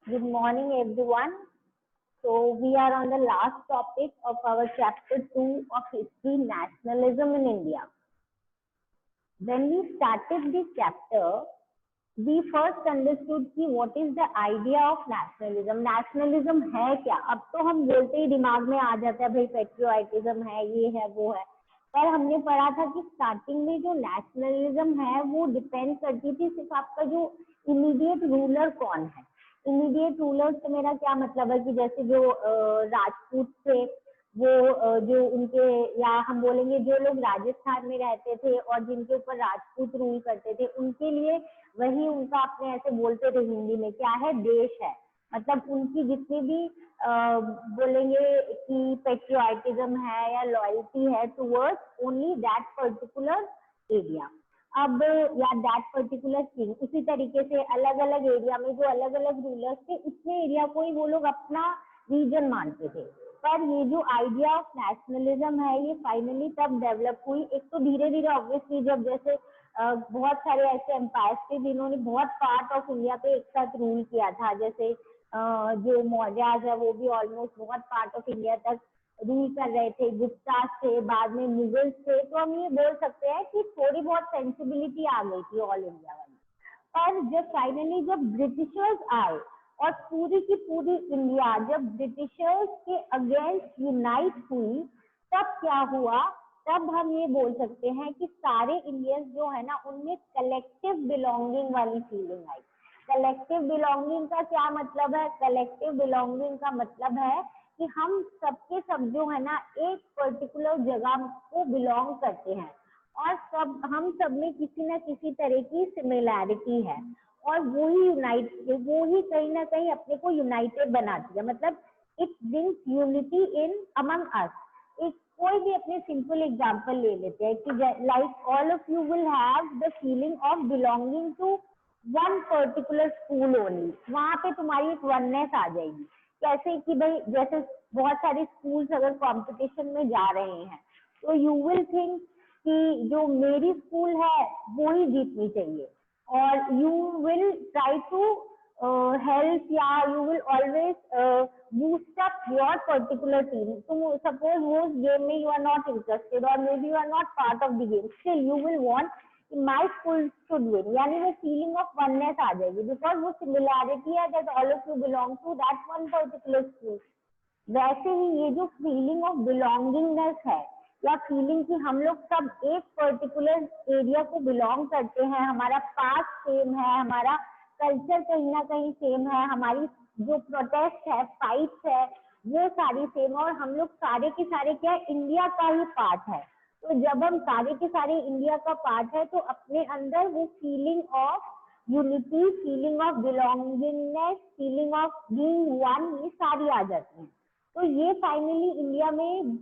Good morning, everyone. So, we are on the last topic of our chapter 2 of history nationalism in India. When we started this chapter, we first understood कि what is the idea of nationalism. Nationalism है क्या? अब तो हम बोलते ही दिमाग में आ जाता है भाई patriotism है, ये है, वो है. पर हमने पढ़ा था कि स्टार्टिंग में जो नेशनलिज्म है वो डिपेंड करती थी सिर्फ आपका जो इमीडिएट रूलर कौन है. इमीडिएट रूलर से मेरा क्या मतलब है कि जैसे जो राजपूत थे वो जो उनके, या हम बोलेंगे जो लोग राजस्थान में रहते थे और जिनके ऊपर राजपूत रूल करते थे, उनके लिए वही उनका अपने ऐसे बोलते थे हिंदी में क्या है, देश है. मतलब उनकी जितनी भी बोलेंगे कि पेट्रियाटिज्म है या लॉयल्टी है towards only that particular area. अब या दैट पर्टिकुलर किंग. उसी तरीके से अलग अलग एरिया में जो अलग अलग रूलर्स थे उतने एरिया को ही वो लोग अपना रीजन मानते थे. पर ये जो आइडिया ऑफ नेशनलिज्म है ये फाइनली तब डेवलप हुई. एक तो धीरे धीरे ऑब्वियसली जब जैसे बहुत सारे ऐसे एम्पायर्स थे जिन्होंने बहुत पार्ट ऑफ इंडिया पे एक साथ रूल किया था. जैसे जो मौर्याज है वो भी ऑलमोस्ट बहुत पार्ट ऑफ इंडिया तक रूल कर रहे थे. गुप्ता थे, बाद में मुगल्स थे. तो हम ये बोल सकते हैं कि थोड़ी बहुत सेंसिबिलिटी आ गई थी ऑल इंडिया वाली. पर जब फाइनली जब ब्रिटिशर्स आए और पूरी की पूरी इंडिया जब ब्रिटिशर्स के अगेंस्ट यूनाइट हुई, तब क्या हुआ, तब हम ये बोल सकते हैं कि सारे इंडियंस जो है ना उनमें कलेक्टिव बिलोंगिंग वाली फीलिंग आई. कलेक्टिव बिलोंगिंग का क्या मतलब है? कलेक्टिव बिलोंगिंग का मतलब है कि हम सबके सब जो है ना एक पर्टिकुलर जगह को बिलोंग करते हैं और सब हम सब में किसी न किसी तरह की सिमिलैरिटी है और वो ही कहीं ना कहीं अपने को यूनाइटेड बनाती है. मतलब it brings unity in among us. एक कोई भी अपने सिंपल एग्जांपल ले लेते हैं कि like all of you will have the feeling of belonging to one particular school only. वहां पे तुम्हारी एक वननेस आ जाएगी. कैसे कि भाई जैसे बहुत सारे स्कूल्स अगर कंपटीशन में जा रहे हैं तो यू विल थिंक कि जो मेरी स्कूल है वो ही जीतनी चाहिए और you will try to help या you will always boost up your particular team. तुम सपोज वो गेम में यू आर नॉट इंटरेस्टेड और maybe you are not part of the game, still you will want my school should win. यानी वो feeling of oneness आ जाएगी because वो similarity है that all of you belong to that one particular school. वैसे ही ये जो feeling of belongingness है या फीलिंग कि हम लोग सब एक पर्टिकुलर एरिया को बिलोंग करते हैं, हमारा पास्ट सेम है, हमारा कल्चर कहीं ना कहीं सेम है, हमारी जो प्रोटेस्ट है, फाइट्स है, वो सारी सेम, और हम लोग सारे के सारे क्या इंडिया का ही पार्ट है. तो जब हम सारे के सारे इंडिया का पार्ट है तो अपने अंदर वो feeling of unity, feeling of belongingness, feeling of being one, ये सारी आ जाती हैं. तो ये फाइनली इंडिया में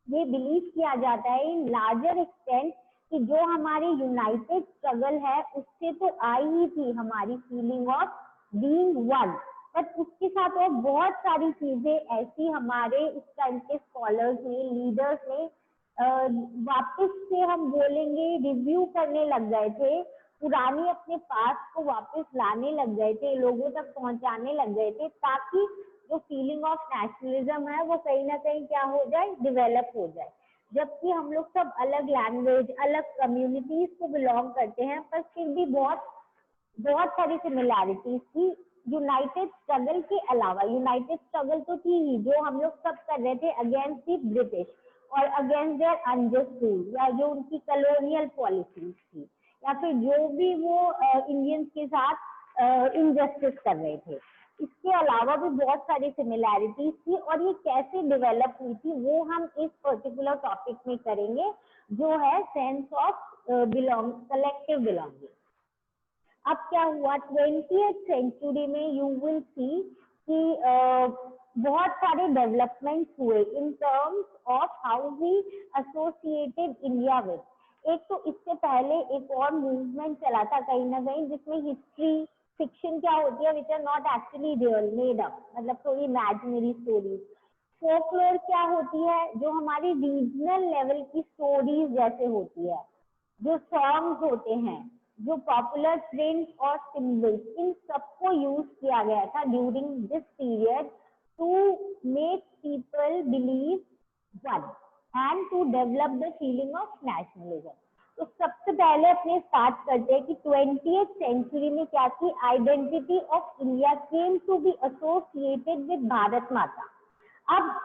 ये बिलीव किया जाता है इन लार्जर एक्सटेंट कि जो हमारी यूनाइटेड स्ट्रगल है उससे तो आई ही थी हमारी feeling of being one. But उसके साथ और बहुत सारी चीजें ऐसी हमारे उस टाइम के स्कॉलर्स ने, लीडर्स ने वापस से हम बोलेंगे रिव्यू करने लग गए थे. पुरानी अपने पास को वापस लाने लग गए थे, लोगों तक पहुंचाने लग गए थे ताकि जो फीलिंग ऑफ नेशनलिज्म है वो कहीं ना कहीं क्या हो जाए, डिवेलप हो जाए. जबकि हम लोग सब अलग लैंग्वेज, अलग कम्युनिटीज को बिलोंग करते हैं, पर फिर भी बहुत बहुत सारी सिमिलैरिटीज थी यूनाइटेड स्ट्रगल के अलावा. यूनाइटेड स्ट्रगल तो थी ही जो हम लोग सब कर रहे थे अगेंस्ट द ब्रिटिश और अगेंस्ट देयर अनजस्ट रूल या जो उनकी कॉलोनियल पॉलिसीज थी या फिर जो भी वो इंडियंस के साथ इनजस्टिस कर रहे थे. इसके अलावा भी बहुत सारी सिमिलैरिटीज थी और ये कैसे डेवलप हुई थी वो हम इस पर्टिकुलर टॉपिक में करेंगे जो है सेंस ऑफ कलेक्टिव बिलोंगिंग. अब क्या हुआ 20th सेंचुरी में यू विल सी कि बहुत सारे डेवलपमेंट्स हुए in terms of how we associated India with. एक तो इससे पहले एक और मूवमेंट चला था कहीं ना कहीं जिसमें हिस्ट्री फिक्शन क्या होती है which are not actually real, made up, मतलब थोड़ी इमेजिनरी स्टोरीज. फोकलोर क्या होती है, जो हमारी रीजनल लेवल की स्टोरीज जैसे होती है, जो सॉन्ग्स होते हैं, जो पॉपुलर प्रिंट और सिंबल्स, इन सबको यूज किया गया था during this period to make people believe one and to develop the feeling of nationalism. तो सबसे पहले अपने स्टार्ट करते हैं कि 20th सेंचुरी में क्या थी, identity of India came to be associated with Bharat Mata. अब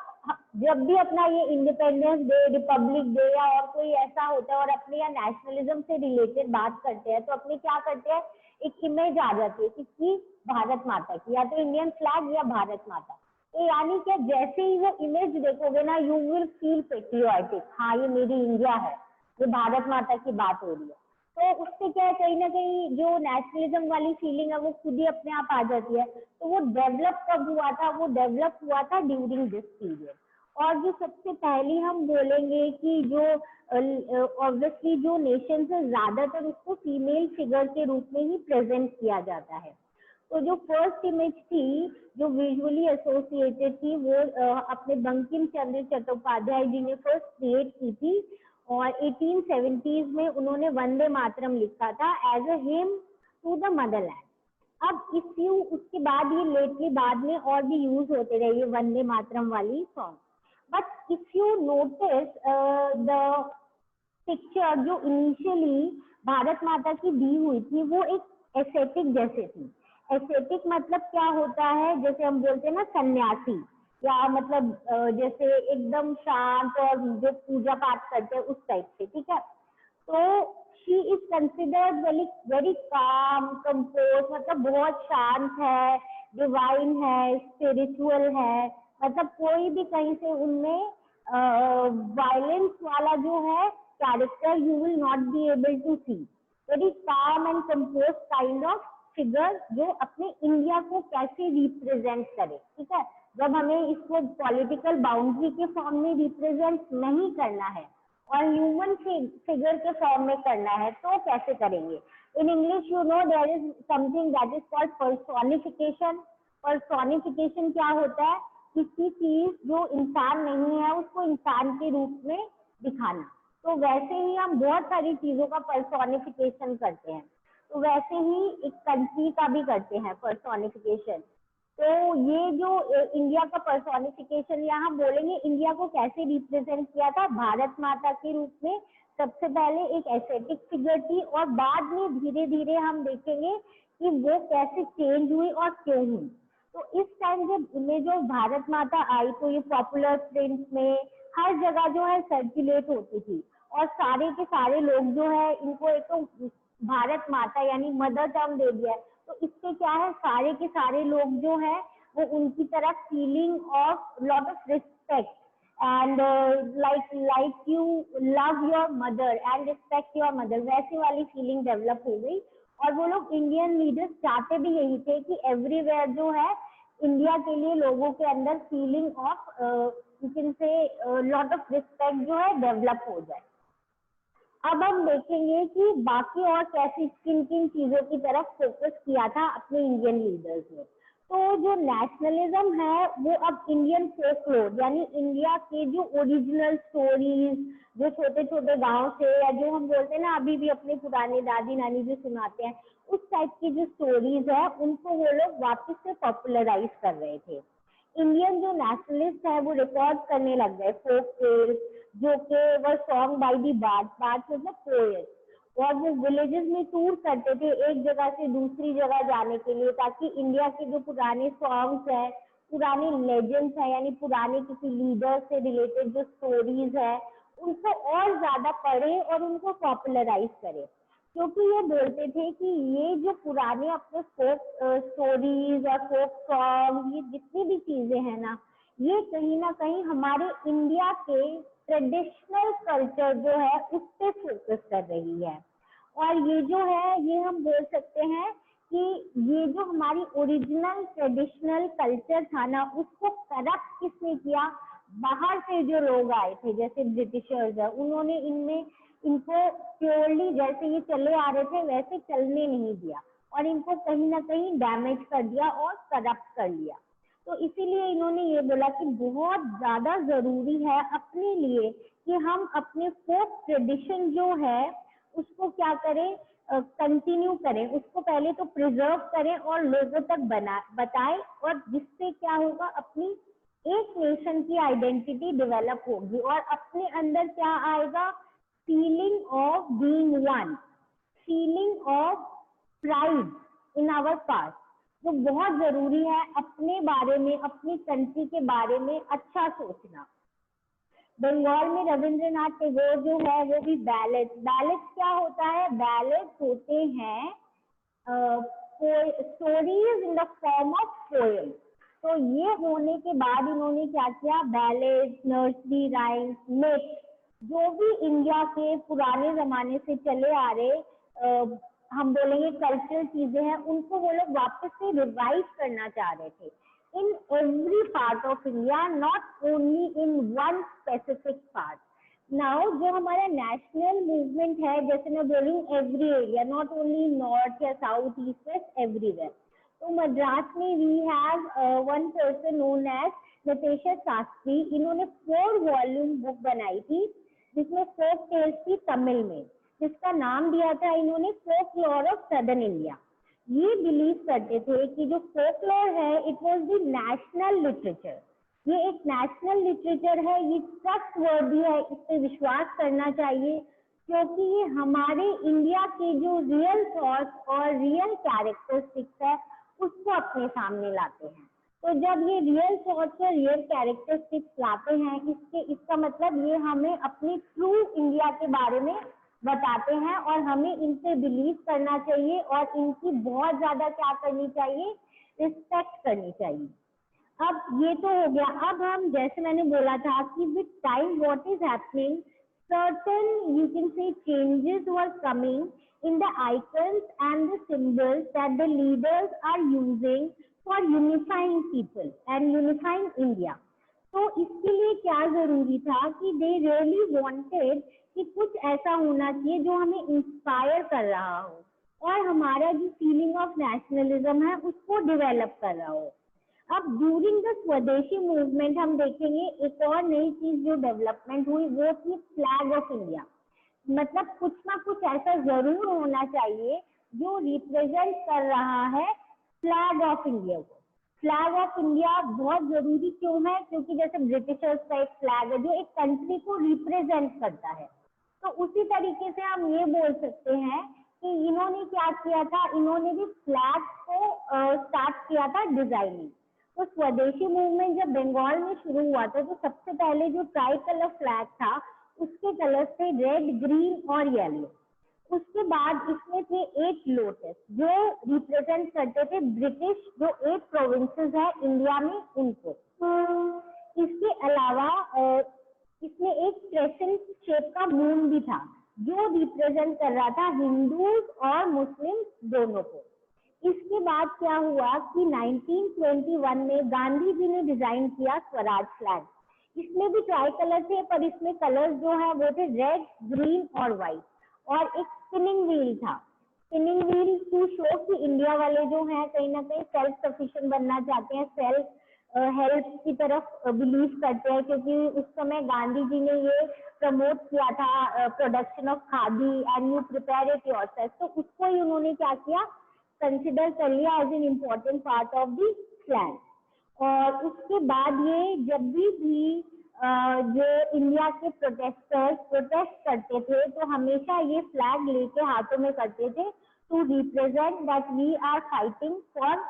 जब भी अपना ये इंडिपेंडेंस डे, रिपब्लिक डे या और कोई ऐसा होता है और अपने या नेशनलिज्म से रिलेटेड बात करते हैं तो अपने क्या करते हैं, एक इमेज आ जाती है कि भारत माता की, या तो इंडियन फ्लैग या भारत माता। तो यानी क्या, जैसे ही वो इमेज देखोगे ना, यू विल फील पेट्रियोटिक, हाँ ये मेरी इंडिया है, ये भारत माता की बात हो रही है। तो उससे क्या है, कहीं ना कहीं जो नेशनलिज्म वाली फीलिंग है वो खुद ही अपने आप आ जाती है। तो वो डेवलप कब हुआ था, वो डेवलप हुआ था ड्यूरिंग दिस पीरियड। और जो सबसे पहली हम बोलेंगे कि जो ऑब्वियसली जो नेशन से ज्यादातर उसको फीमेल फिगर के रूप में ही प्रेजेंट किया जाता है। तो जो फर्स्ट इमेज थी जो विजुअली एसोसिएटेड थी वो अपने बंकिम चंद्र चट्टोपाध्याय जी ने फर्स्ट क्रिएट की थी और 1870s में उन्होंने वंदे मातरम लिखा था as a hymn to the motherland. अब इफ यू, उसके बाद ये लेटली बाद में और भी यूज होते रहे ये वंदे मातरम वाली song. But if you notice the picture जो इनिशियली भारत माता की दी हुई थी वो एक एस्थेटिक जैसे थी। एस्थेटिक मतलब क्या होता है, जैसे हम बोलते हैं ना सन्यासी, या मतलब जैसे एकदम शांत और जो पूजा पाठ करते हैं उस टाइप से, ठीक है। तो she is considered very calm compose, मतलब बहुत शांत है, डिवाइन है, स्पिरिचुअल है, मतलब कोई भी कहीं से उनमें वायलेंस वाला जो है character you will not be able to see. Very calm and composed kind of figure जो अपने इंडिया को कैसे रिप्रेजेंट करे, ठीक है। जब हमें इसको पॉलिटिकल बाउंड्री के फॉर्म में रिप्रेजेंट नहीं करना है और ह्यूमन फिगर के फॉर्म में करना है तो कैसे करेंगे। In English you know there is something that is called personification. Personification क्या होता है, किसी चीज जो इंसान नहीं है उसको इंसान के रूप में दिखाना। तो वैसे ही हम बहुत सारी चीजों का पर्सोनिफिकेशन करते हैं, तो वैसे ही एक कंट्री का भी करते हैं पर्सोनिफिकेशन। तो ये जो इंडिया का पर्सोनिफिकेशन, यहाँ बोलेंगे इंडिया को कैसे रिप्रेजेंट किया था, भारत माता के रूप में सबसे पहले एक एस्थेटिक फिगर थी और बाद में धीरे धीरे हम देखेंगे कि वो कैसे चेंज हुई और क्यों हुई। तो इस टाइम जब इमेज ऑफ भारत माता आई तो ये पॉपुलर प्रिंट में हर जगह जो है सर्कुलेट होती थी और सारे के सारे लोग जो है इनको एक तो भारत माता यानी मदर टर्म दे दिया है। तो इससे क्या है, सारे के सारे लोग जो है वो उनकी तरफ feeling of lot of respect and like you love your mother and respect your mother, वैसी वाली फीलिंग डेवलप हो गई। और वो लोग इंडियन लीडर्स चाहते भी यही थे कि एवरीवेयर जो है इंडिया के लिए लोगों के अंदर फीलिंग ऑफ से लॉट ऑफ रिस्पेक्ट जो है डेवलप हो जाए। अब हम देखेंगे कि बाकी और कैसी किन किन चीजों की तरफ फोकस किया था अपने इंडियन लीडर्स ने। तो जो नेशनलिज्म है वो अब इंडियन फोकलोर यानी इंडिया के जो ओरिजिनल स्टोरीज, जो छोटे छोटे गांव से या जो हम बोलते हैं ना अभी भी अपने पुराने दादी नानी जो सुनाते हैं उस टाइप की जो स्टोरीज है उनको वो लोग वापस से पॉपुलराइज कर रहे थे। इंडियन जो नेशनलिस्ट है वो रिकॉर्ड करने लग गए फोक टेल्स जो कि वो सॉन्ग बाय दी बार्ड मतलब पोएट, और वो विलेजेस में टूर करते थे एक जगह से दूसरी जगह जाने के लिए ताकि इंडिया के जो पुराने सॉन्ग्स हैं, पुराने लेजेंड्स हैं यानी पुराने किसी लीडर से रिलेटेड जो स्टोरीज है उनको और ज्यादा पढ़े और उनको पॉपुलराइज करे। क्योंकि ये बोलते थे कि ये जो पुराने अपने फोक स्टोरीज और फोक सॉन्ग, ये जितनी भी चीजें हैं ना, ये कहीं ना कहीं हमारे इंडिया के ट्रेडिशनल कल्चर जो है उस पर फोकस कर रही है। और ये जो है ये हम बोल सकते हैं कि ये जो हमारी ओरिजिनल ट्रेडिशनल कल्चर था ना उसको करप्ट किसने किया, बाहर से जो लोग आए थे जैसे ब्रिटिशर्स है, उन्होंने इनको प्योरली जैसे ये चले आ रहे थे वैसे चलने नहीं दिया और इनको कहीं ना कहीं डैमेज कर दिया और करप्ट कर लिया। तो इसीलिए इन्होंने ये बोला कि बहुत ज्यादा जरूरी है अपने लिए कि हम अपने फोक ट्रेडिशन जो है उसको क्या करें, कंटिन्यू करें, उसको पहले तो प्रिजर्व करें और लोगों तक बताएं, और जिससे क्या होगा, अपनी एक नेशन की आइडेंटिटी डेवलप होगी और अपने अंदर क्या आएगा, feeling of being one, feeling of pride in our past, जो बहुत जरूरी है अपने बारे में, अपनी कंट्री के बारे में अच्छा सोचना। बंगाल में रविंद्रनाथ टैगोर जो है वो भी बैलेट्स क्या होता है, बैलेट्स होते हैं stories in the form of poem. तो ये होने के बाद इन्होंने क्या किया, बैलेट्स, नर्सरी राइम्स, मिथ, जो भी इंडिया के पुराने जमाने से चले आ रहे हम बोलेंगे कल्चरल चीजें हैं, उनको वो लोग वापस से रिवाइव करना चाह रहे थे in every part of India, not only in one specific part. Now जो हमारा national movement है, जैसे मैं बोलूँ every area, not only north या south, east, west, everywhere. तो मद्रास में we have one person known as नटेशा Shastri. इन्होंने 4 वॉल्यूम बुक बनाई थी जिसमें फोक टेल्स थी तमिल में, जिसका नाम दिया था इन्होंने फोकलोर ऑफ सदर्न इंडिया। ये बिलीव करते थे कि जो फोकलोर है it was the national literature, ये एक नेशनल लिटरेचर है, ये ट्रस्टवर्दी है, इस पे विश्वास करना चाहिए क्योंकि ये हमारे इंडिया के जो रियल थॉट्स और रियल कैरेक्टरिस्टिक्स है उसको अपने सामने लाते हैं। तो जब ये रियल थॉट्स और रियल कैरेक्टरिस्टिक्स लाते हैं, इसका मतलब ये हमें अपनी ट्रू इंडिया के बारे में बताते हैं और हमें इन पे बिलीव करना चाहिए और इनकी बहुत ज्यादा क्या करनी चाहिए, रिस्पेक्ट करनी चाहिए। अब ये तो हो गया। अब हम जैसे मैंने बोला था कि with time what is happening, certain you can say changes were coming in the icons and the symbols that the leaders are using for unifying people and unifying India. तो इसके लिए क्या जरूरी था कि they really wanted कि कुछ ऐसा होना चाहिए जो हमें इंस्पायर कर रहा हो और हमारा जो फीलिंग ऑफ नेशनलिज्म है उसको डेवलप कर रहा हो। अब ड्यूरिंग द स्वदेशी मूवमेंट हम देखेंगे एक और नई चीज जो डेवलपमेंट हुई वो थी फ्लैग ऑफ इंडिया। मतलब कुछ ना कुछ ऐसा जरूर होना चाहिए जो रिप्रेजेंट कर रहा है फ्लैग ऑफ इंडिया को। फ्लैग ऑफ इंडिया बहुत जरूरी क्यों है, क्योंकि जैसे ब्रिटिशर्स का एक फ्लैग है जो एक कंट्री को रिप्रेजेंट करता है, तो उसी तरीके से हम ये बोल सकते हैं कि इन्होंने क्या किया था, इन्होंने भी फ्लैग को स्टार्ट किया था डिजाइनिंग। तो स्वदेशी मूवमेंट जब बंगाल में शुरू हुआ था तो सबसे पहले जो ट्राई कलर फ्लैग था उसके कलर थे रेड, ग्रीन और येलो। उसके बाद इसमें थे 8 लोटस जो रिप्रेजेंट करते थे ब्रिटिश जो 8 प्रोविंसेस है इंडिया में उनको। इसके अलावा इसमें एक क्रेसेंट शेप का मून भी था जो रिप्रेजेंट कर रहा था हिंदूज और मुस्लिम दोनों को। इसके बाद क्या हुआ कि 1921 में गांधी जी ने डिजाइन किया स्वराज फ्लैग। इसमें भी ट्राई कलर थे पर इसमें कलर्स जो है वो थे रेड, ग्रीन और व्हाइट, और एक स्पिनिंग व्हील था। स्पिनिंग व्हील टू शो कि इंडिया वाले जो हैं कहीं ना कहीं सेल्फ सफिशिएंट बनना चाहते हैं, सेल्फ हेल्प की तरफ बिलीव करते हैं, क्योंकि उस समय गांधी जी ने ये प्रमोट किया था production of khadi and you prepare it yourself. तो उसको ही उन्होंने क्या किया, कंसिडर कर लिया as an important part of the flag. और उसके बाद ये जब भी जो इंडिया के प्रोटेस्टर्स प्रोटेस्ट करते थे तो हमेशा ये फ्लैग लेके हाथों में करते थे to represent that we are fighting for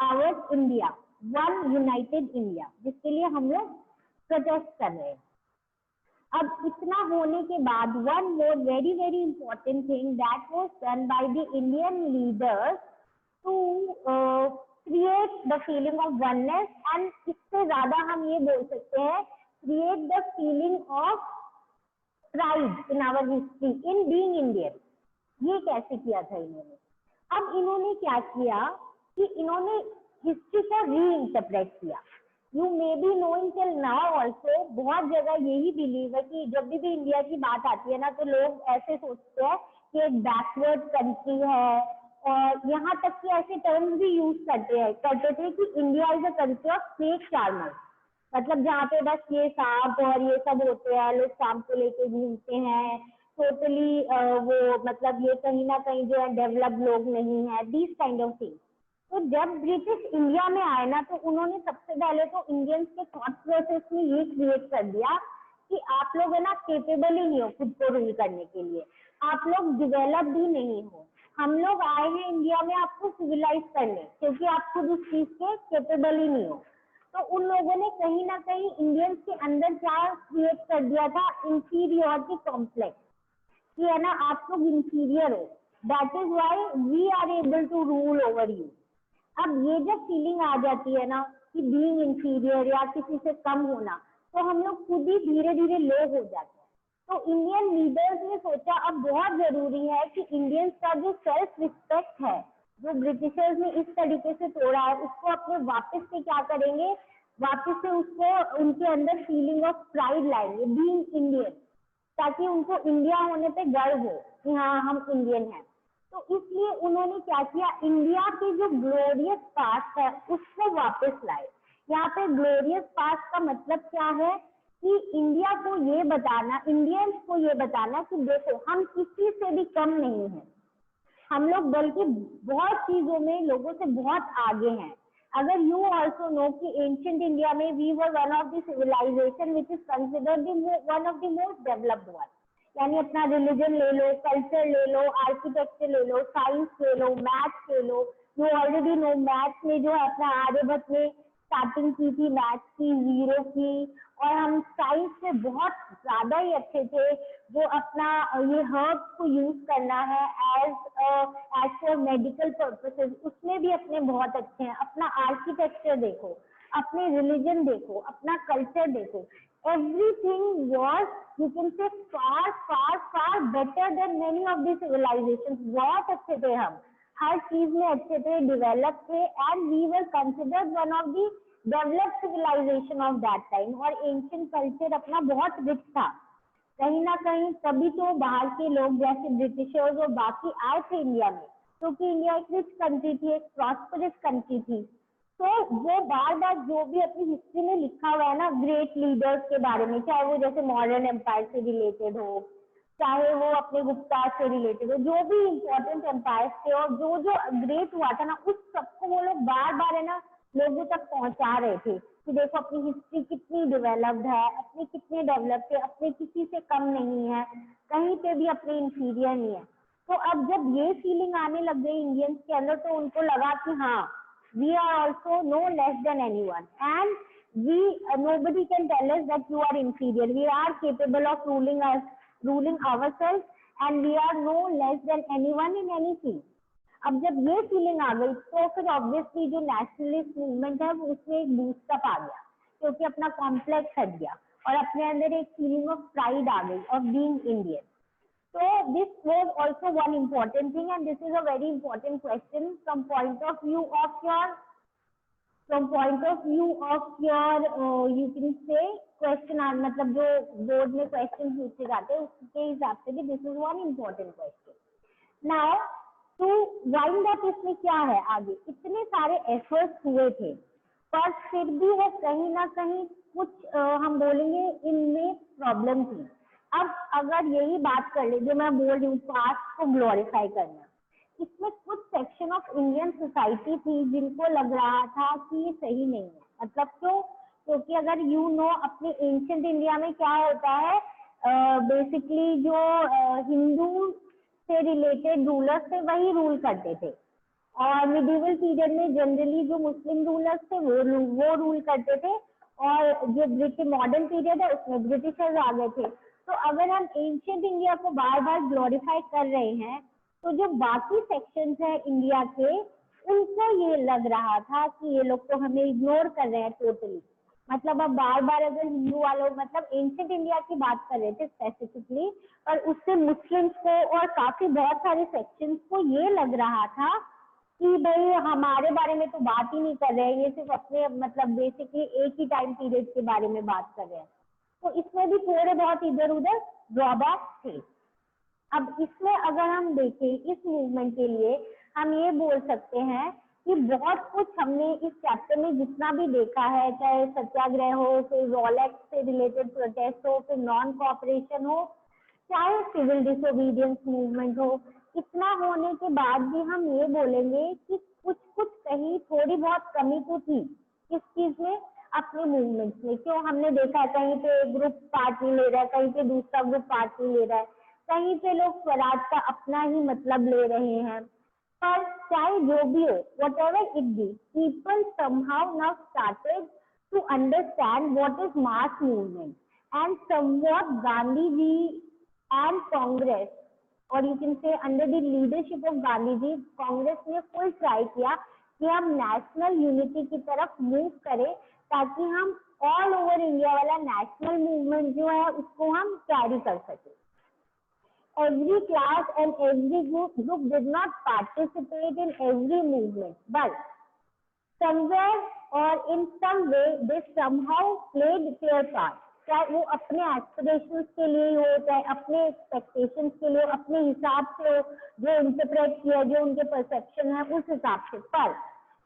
our India, one united India, जिसके लिए हम लोग प्रोटेस्ट कर रहे हैं। अब इतना होने के बाद one more very very important thing that was done by the Indian leaders to create the feeling of oneness, and इससे ज्यादा हम ये बोल सकते हैं create the feeling of pride in our history in being Indian। ये कैसे किया था इन्होंने? अब इन्होंने क्या किया कि इन्होंने हिस्ट्री को रीइंटरप्रेट किया। You may be knowing till now also, बहुत जगह यही बिलीव है कि जब भी इंडिया की बात आती है ना तो लोग ऐसे सोचते हैं कि एक बैकवर्ड कंट्री है, और यहाँ तक कि ऐसे टर्म्स भी यूज करते थे कि India is a country of snake charmers, मतलब जहाँ पे बस ये सांप और ये सब होते हैं, लोग सांप को लेके घूमते हैं, टोटली वो मतलब ये कहीं ना कहीं जो है डेवलप्ड लोग नहीं है, दीज काइंड ऑफ थिंग। तो जब ब्रिटिश इंडिया में आए ना, तो उन्होंने सबसे पहले तो इंडियंस के थॉट प्रोसेस में ये क्रिएट कर दिया कि आप लोग है ना केपेबल ही नहीं हो खुद को रूल करने के लिए, आप लोग डेवलप भी नहीं हो। हम लोग आए हैं इंडिया में आपको सिविलाइज करने, क्योंकि आप खुद उस चीज के केपेबल ही नहीं हो। तो उन लोगों ने कहीं ना कहीं इंडियंस के अंदर क्या क्रिएट कर दिया था, इंफीरियरिटी कॉम्प्लेक्स, कि है ना आप लोग इंफीरियर हो, that is why we are able to rule over you. अब ये जब फीलिंग आ जाती है ना कि बीइंग इंफीरियर या किसी से कम होना, तो हम लोग खुद ही धीरे धीरे लो हो जाते हैं। तो इंडियन लीडर्स ने सोचा अब बहुत जरूरी है कि इंडियंस का जो सेल्फ रिस्पेक्ट है, जो ब्रिटिशर्स ने इस तरीके से तोड़ा है, उसको अपने वापस से क्या करेंगे, वापस से उसको उनके अंदर फीलिंग ऑफ प्राइड लाएंगे, बीइंग इंडियन, ताकि उनको इंडिया होने पे गर्व हो कि हाँ हम इंडियन हैं। तो इसलिए उन्होंने क्या किया, इंडिया के जो ग्लोरियस पास्ट है उसको वापस लाए। यहाँ पे ग्लोरियस पास्ट का मतलब क्या है कि इंडिया को ये बताना, इंडियंस को ये बताना कि देखो हम किसी से भी कम नहीं है, हम लोग बल्कि बहुत चीजों में लोगों से बहुत आगे हैं। अगर यू ऑल्सो नो कि एंशियंट इंडिया में we were one of the civilization which is considered one of the most developed one. यानी अपना रिलीजन ले लो, कल्चर ले लो, आर्किटेक्चर ले लो, साइंस ले लो, मैथ्स ले लो। यू ऑलरेडी नो मैथ्स में जो है अपना आर्यभट्ट ने स्टार्टिंग की थी मैथ्स की, जीरो की, और हम साइंस में बहुत ज्यादा ही अच्छे थे, जो अपना ये हर्ब्स को यूज करना है एज फॉर मेडिकल पर्पसेस, उसमें भी अपने बहुत अच्छे हैं। अपना आर्किटेक्चर देखो, अपने रिलीजन देखो, अपना कल्चर देखो, everything was, you can say, far better than many of the civilizations। बहुत अच्छे थे हम, हर चीज में अच्छे थे, डेवलप थे, and we were considered one of the developed civilization of that time. और एंशिएंट कल्चर अपना बहुत रिच था कहीं ना कहीं, तभी तो बाहर के लोग जैसे ब्रिटिशर्स और बाकी आए थे इंडिया में, क्योंकि इंडिया एक रिच कंट्री थी, एक प्रॉस्परस कंट्री थी। तो वो बार बार जो भी अपनी हिस्ट्री में लिखा हुआ है ना ग्रेट लीडर्स के बारे में, चाहे वो जैसे मॉडर्न एम्पायर से रिलेटेड हो, चाहे वो अपने गुप्ता से रिलेटेड हो, जो भी इम्पोर्टेंट एम्पायर थे और जो जो ग्रेट हुआ था ना, उस सबको वो लोग बार बार है ना लोगों तक पहुंचा रहे थे कि देखो अपनी हिस्ट्री कितनी डेवलप्ड है, अपने कितने डेवलप थे, अपने किसी से कम नहीं है, कहीं पे भी अपने इंफीरियर नहीं है। तो अब जब ये फीलिंग आने लग गई इंडियंस के अंदर, तो उनको लगा कि हाँ we are also no less than anyone, and we nobody can tell us that you are inferior, we are capable of ruling ourselves, and we are no less than anyone in anything। अब जब ये feeling आ गई, तो फिर obviously जो nationalist movement है वो उसमें एक बूस्टअप आ गया, क्योंकि अपना कॉम्प्लेक्स हट गया और अपने अंदर एक फीलिंग ऑफ प्राइड आ गई of being Indian. So this was also one important thing, and this is a very important question from point of view of your you can say question, मतलब जो board में question पूछे जाते हैं उसके हिसाब से भी this is one important question. Now to wind up, इसमें क्या है आगे, इतने सारे एफर्ट्स हुए थे, पर फिर भी वो कहीं ना कहीं कुछ हम बोलेंगे इनमें प्रॉब्लम थी। अब अगर यही बात कर ले जो मैं बोल रही हूँ, पास्ट को ग्लोरीफाई करना, इसमें कुछ सेक्शन ऑफ इंडियन सोसाइटी थी जिनको लग रहा था कि ये सही नहीं है। मतलब क्यों? क्योंकि अगर यू नो अपने एंशिएंट इंडिया में क्या होता है, बेसिकली जो हिंदू से रिलेटेड रूलर्स थे वही रूल करते थे, और मिडिवल पीरियड में जनरली जो मुस्लिम रूलर्स थे वो रूल करते थे, और जो ब्रिटिश मॉडर्न पीरियड है उसमें ब्रिटिशर्स आ गए थे। तो अगर हम एंशिएंट इंडिया को बार बार ग्लोरीफाई कर रहे हैं, तो जो बाकी सेक्शंस है इंडिया के, उनको ये लग रहा था कि ये लोग तो हमें इग्नोर कर रहे हैं टोटली। मतलब अब बार बार अगर हिंदू वालों, मतलब एंशिएंट इंडिया की बात कर रहे थे स्पेसिफिकली, पर उससे मुस्लिम्स को और काफी बहुत सारे सेक्शंस को ये लग रहा था कि भाई हमारे बारे में तो बात ही नहीं कर रहे हैं, ये सिर्फ अपने मतलब बेसिकली एक ही टाइम पीरियड के बारे में बात कर रहे हैं। तो इसमें भी थोड़े बहुत इधर उधर ड्रॉबैक थे। अब इसमें अगर हम देखें इस मूवमेंट के लिए, हम ये बोल सकते हैं कि बहुत कुछ हमने इस चैप्टर में जितना भी देखा है, चाहे सत्याग्रह हो, फिर रोलेक्स से रिलेटेड प्रोटेस्ट हो, फिर नॉन कोऑपरेशन हो, चाहे सिविल डिसोबीडियंस मूवमेंट हो, इतना होने के बाद भी हम ये बोलेंगे कि कुछ कुछ कहीं थोड़ी बहुत कमी तो थी किस चीज में, अपने मूवमेंट्स में। क्यों, हमने देखा है कहीं पे ग्रुप पार्ट नहीं ले रहा है, कहीं पे दूसरा ग्रुप पार्ट नहीं ले रहा है, कहीं पे लोग स्वराज का अपना ही मतलब ले रहे हैं। पर चाहे जो भी हो, whatever it be, people somehow now started to understand what is mass movement, and somewhat Gandhi ji and Congress, or you can say under the leadership of Gandhi ji, Congress ने फुल ट्राई किया कि हम national unity की तरफ move करें, ताकि हम all over India वाला नेशनल मूवमेंट जो है उसको हम कैरी कर सके। Every class and every group did not participate in every movement, but somewhere or in some way they somehow played their part. चाहे वो अपने एस्पिरेशंस के लिए हो, चाहे अपने एक्सपेक्टेशंस के लिए, अपने हिसाब से हो, जो इंटरप्रेट किया, जो उनके परसेप्शन है उस हिसाब से। पर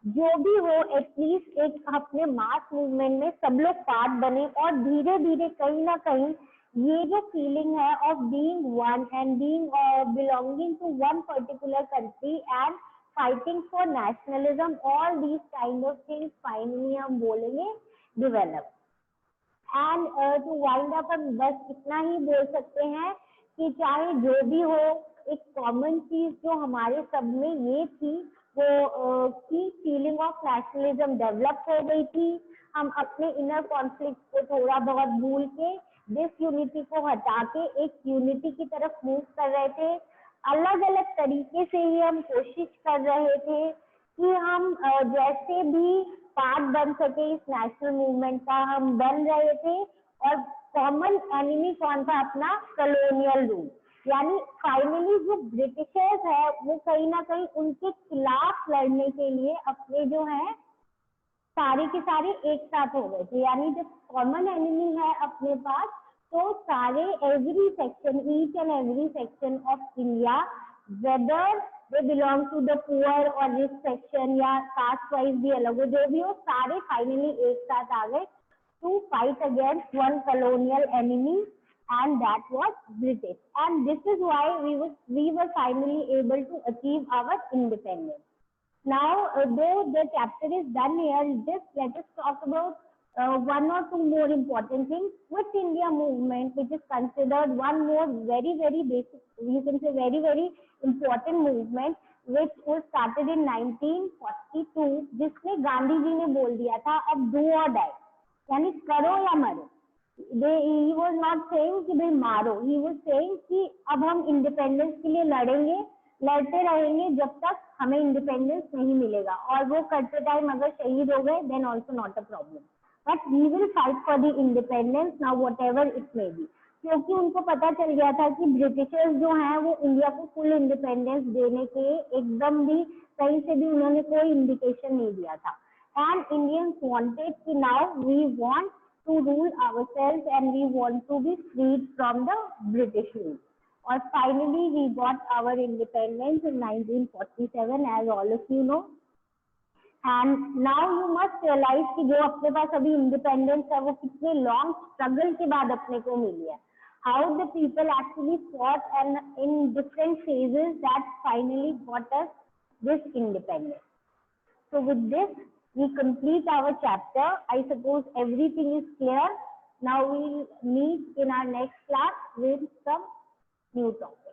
जो भी हो, एटलीस्ट एक अपने मास मूवमेंट में सब लोग पार्ट बने, और धीरे धीरे कहीं ना कहीं ये जो फीलिंग है of being one and being belonging to one particular country and fighting for nationalism, all these kind of things finally हम बोलेंगे develop. And to wind up हम बस इतना ही बोल सकते हैं कि चाहे जो भी हो, एक कॉमन चीज जो हमारे सब में ये थी वो की फीलिंग ऑफ नेशनलिज्म डेवलप हो गई थी। हम अपने इनर कॉन्फ्लिक्ट को थोड़ा बहुत भूल के, डिसयूनिटी को हटा के एक यूनिटी की तरफ मूव कर रहे थे। अलग अलग तरीके से ही हम कोशिश कर रहे थे कि हम जैसे भी पार्ट बन सके इस नेशनल मूवमेंट का, हम बन रहे थे। और कॉमन एनिमी कौन था अपना, कॉलोनियल रूल। यानी फाइनली जो ब्रिटिशर्स है वो कहीं ना कहीं उनके खिलाफ लड़ने के लिए अपने जो है सारे के सारे एक साथ हो गए थे। यानी जब कॉमन एनिमी है अपने पास, तो सारे every section, each and every section of India, whether they belong to the poor और रिच सेक्शन या कास्ट वाइज भी अलग हो, जो भी हो, सारे फाइनली एक साथ आ गए to fight against one colonial enemy, and that was British. And this is why we were finally able to achieve our independence. Now, though the chapter is done here, just let us talk about one or two more important things. Quit India movement, which is considered one more very, very basic, you can say very, very important movement, which was started in 1942, जिसमें गांधी जी ने बोल दिया था अब do or die, यानी करो या मरो। He was not saying कि भाई मारो, he was saying कि अब हम इंडिपेंडेंस के लिए लड़ेंगे, लड़ते रहेंगे जब तक हमें इंडिपेंडेंस नहीं मिलेगा। और वो करते टाइम अगर शहीद हो गए then also not a problem, but we will fight for the independence now whatever it may be. क्योंकि उनको पता चल गया था कि ब्रिटिशर्स जो हैं वो इंडिया को फुल इंडिपेंडेंस देने के एकदम भी कहीं से भी उन्होंने कोई इंडिकेशन नहीं दिया था। एंड इंडियंस वांटेड कि now we want to rule ourselves and we want to be freed from the British rule. Or finally we got our independence in 1947, as all of you know. And now you must realize कि जो अपने पास अभी independence है वो कितने long struggle के बाद अपने को मिली है. How the people actually fought and in different phases that finally got us this independence. So with this, we complete our chapter. I suppose everything is clear. Now we'll meet in our next class with some new topics.